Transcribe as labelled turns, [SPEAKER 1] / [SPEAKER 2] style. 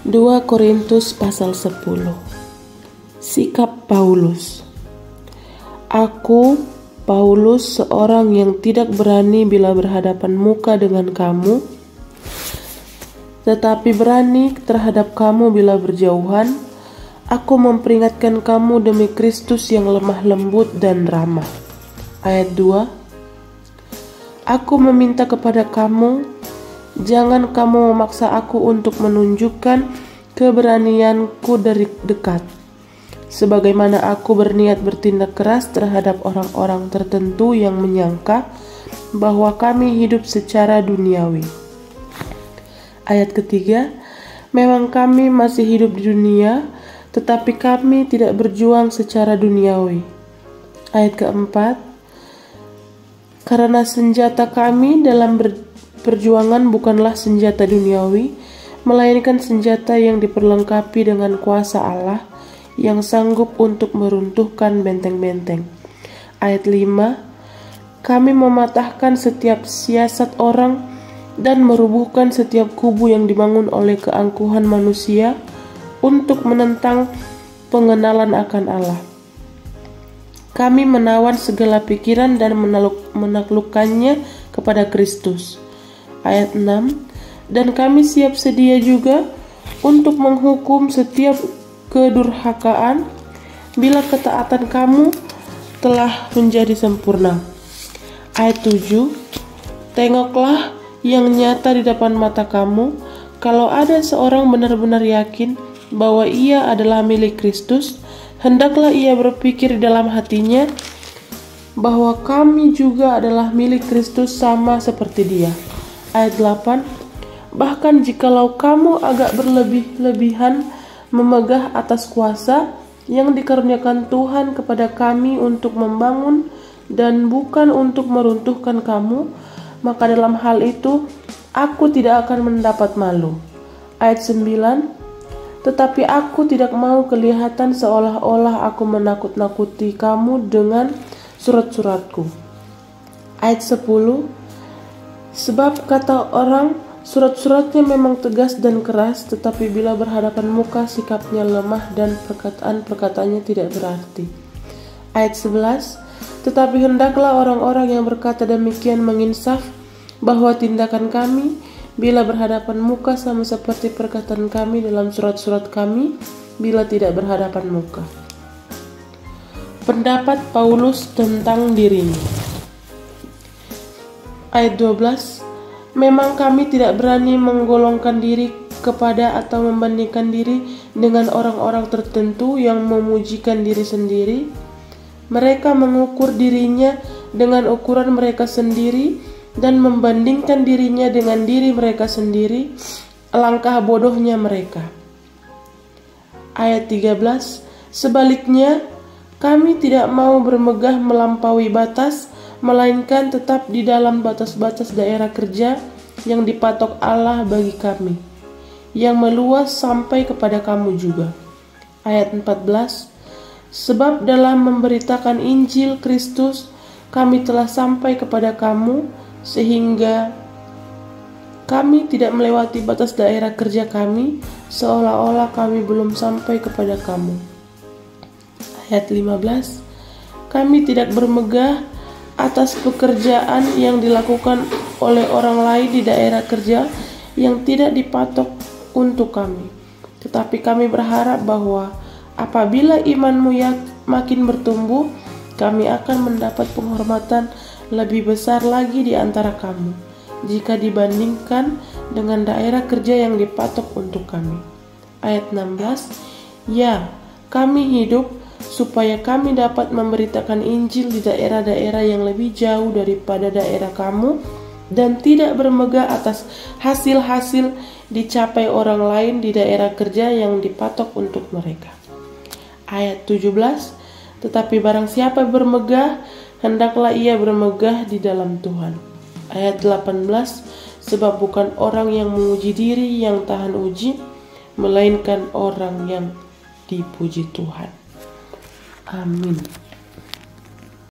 [SPEAKER 1] 2 Korintus pasal 10. Sikap Paulus. Aku, Paulus, seorang yang tidak berani bila berhadapan muka dengan kamu, tetapi berani terhadap kamu bila berjauhan. Aku memperingatkan kamu demi Kristus yang lemah lembut dan ramah. Ayat 2. Aku meminta kepada kamu, jangan kamu memaksa aku untuk menunjukkan keberanianku dari dekat, sebagaimana aku berniat bertindak keras terhadap orang-orang tertentu yang menyangka bahwa kami hidup secara duniawi. Ayat ketiga, memang kami masih hidup di dunia, tetapi kami tidak berjuang secara duniawi. Ayat keempat, karena senjata kami dalam perjuangan bukanlah senjata duniawi, melainkan senjata yang diperlengkapi dengan kuasa Allah yang sanggup untuk meruntuhkan benteng-benteng. Ayat 5, kami mematahkan setiap siasat orang dan merubuhkan setiap kubu yang dibangun oleh keangkuhan manusia untuk menentang pengenalan akan Allah. Kami menawan segala pikiran dan menaklukkannya kepada Kristus. Ayat 6, dan kami siap sedia juga untuk menghukum setiap kedurhakaan bila ketaatan kamu telah menjadi sempurna. Ayat 7, tengoklah yang nyata di depan mata kamu, kalau ada seorang benar-benar yakin bahwa ia adalah milik Kristus, hendaklah ia berpikir dalam hatinya bahwa kami juga adalah milik Kristus sama seperti dia. Ayat 8, bahkan jikalau kamu agak berlebih-lebihan memegah atas kuasa yang dikaruniakan Tuhan kepada kami untuk membangun dan bukan untuk meruntuhkan kamu, maka dalam hal itu aku tidak akan mendapat malu. Ayat 9, tetapi aku tidak mau kelihatan seolah-olah aku menakut-nakuti kamu dengan surat-suratku. Ayat 10, sebab kata orang, surat-suratnya memang tegas dan keras, tetapi bila berhadapan muka sikapnya lemah dan perkataan-perkataannya tidak berarti. Ayat 11, tetapi hendaklah orang-orang yang berkata demikian menginsaf bahwa tindakan kami bila berhadapan muka sama seperti perkataan kami dalam surat-surat kami bila tidak berhadapan muka. Pendapat Paulus tentang dirinya. Ayat 12, memang kami tidak berani menggolongkan diri kepada atau membandingkan diri dengan orang-orang tertentu yang memujikan diri sendiri. Mereka mengukur dirinya dengan ukuran mereka sendiri dan membandingkan dirinya dengan diri mereka sendiri. Alangkah bodohnya mereka. Ayat 13, sebaliknya kami tidak mau bermegah melampaui batas, melainkan tetap di dalam batas-batas daerah kerja yang dipatok Allah bagi kami, yang meluas sampai kepada kamu juga. Ayat 14, sebab dalam memberitakan Injil Kristus kami telah sampai kepada kamu, sehingga kami tidak melewati batas daerah kerja kami, seolah-olah kami belum sampai kepada kamu. Ayat 15, kami tidak bermegah atas pekerjaan yang dilakukan oleh orang lain di daerah kerja yang tidak dipatok untuk kami. Tetapi kami berharap bahwa apabila imanmu makin bertumbuh, kami akan mendapat penghormatan lebih besar lagi di antara kamu, jika dibandingkan dengan daerah kerja yang dipatok untuk kami. Ayat 16, ya, kami hidup supaya kami dapat memberitakan Injil di daerah-daerah yang lebih jauh daripada daerah kamu, dan tidak bermegah atas hasil-hasil dicapai orang lain di daerah kerja yang dipatok untuk mereka. Ayat 17, tetapi barang siapa bermegah, hendaklah ia bermegah di dalam Tuhan. Ayat 18, sebab bukan orang yang menguji diri yang tahan uji, melainkan orang yang dipuji Tuhan. Amin.